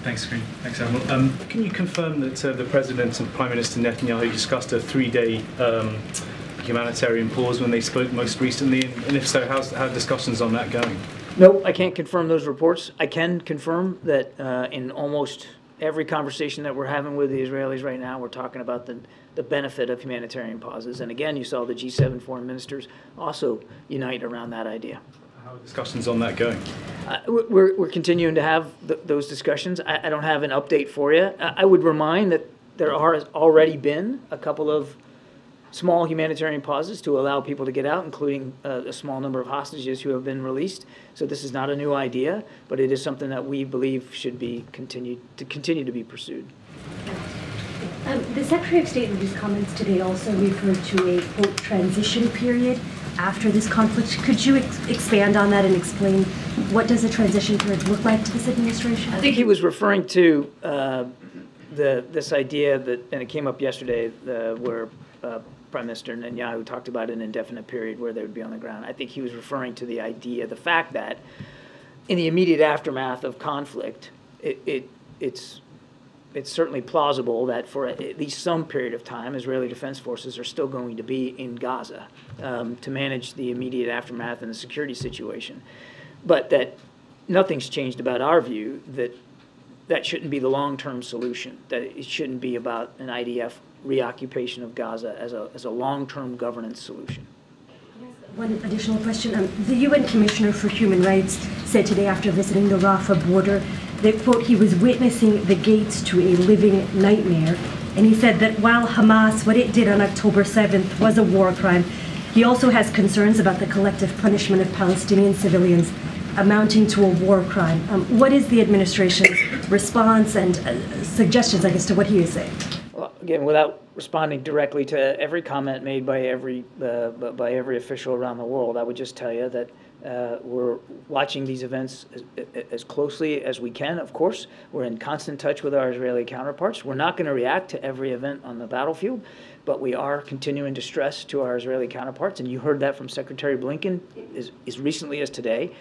Thanks, Green. Thanks, Admiral. Can you confirm that the President and Prime Minister Netanyahu discussed a 3-day humanitarian pause when they spoke most recently? And if so, how are discussions on that going? No, I can't confirm those reports. I can confirm that in almost every conversation that we're having with the Israelis right now, we're talking about the benefit of humanitarian pauses. And again, you saw the G7 foreign ministers also unite around that idea. How are discussions on that going? We're continuing to have those discussions. I don't have an update for you. I would remind that there has already been a couple of small humanitarian pauses to allow people to get out, including a small number of hostages who have been released. So this is not a new idea, but it is something that we believe should be continue to be pursued. The Secretary of State in his comments today also referred to a, quote, transition period after this conflict. Could you expand on that and explain what does a transition period look like to this administration? I think he was referring to this idea that, and it came up yesterday, where Prime Minister Netanyahu talked about an indefinite period where they would be on the ground. I think he was referring to the idea, the fact that in the immediate aftermath of conflict, it's certainly plausible that for at least some period of time, Israeli Defense Forces are still going to be in Gaza to manage the immediate aftermath and the security situation. But that nothing's changed about our view that that shouldn't be the long-term solution, that it shouldn't be about an IDF reoccupation of Gaza as a long-term governance solution. One additional question. The UN Commissioner for Human Rights said today after visiting the Rafah border that, quote, he was witnessing the gates to a living nightmare. And he said that while Hamas, what it did on October 7th was a war crime, he also has concerns about the collective punishment of Palestinian civilians amounting to a war crime. What is the administration's response and suggestions, I guess, to what he is saying? Well, again, without responding directly to every comment made by every official around the world, I would just tell you that we're watching these events as closely as we can, of course. We're in constant touch with our Israeli counterparts. We're not going to react to every event on the battlefield, but we are continuing to stress to our Israeli counterparts, and you heard that from Secretary Blinken as recently as today,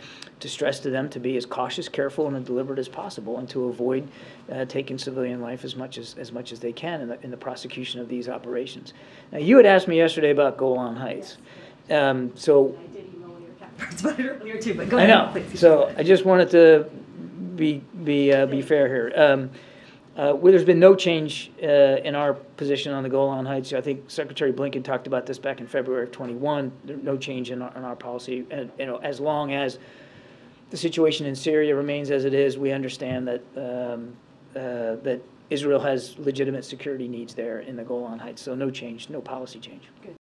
to stress to them to be as cautious, careful, and deliberate as possible, and to avoid taking civilian life as much as they can in the prosecution of these operations. Now, you had asked me yesterday about Golan Heights, so. About it earlier too, but go ahead. I know. Please. So I just wanted to be fair here. There's been no change in our position on the Golan Heights. I think Secretary Blinken talked about this back in February of 21. No change in our policy. And, as long as the situation in Syria remains as it is, we understand that that Israel has legitimate security needs there in the Golan Heights. So no change, no policy change. Good.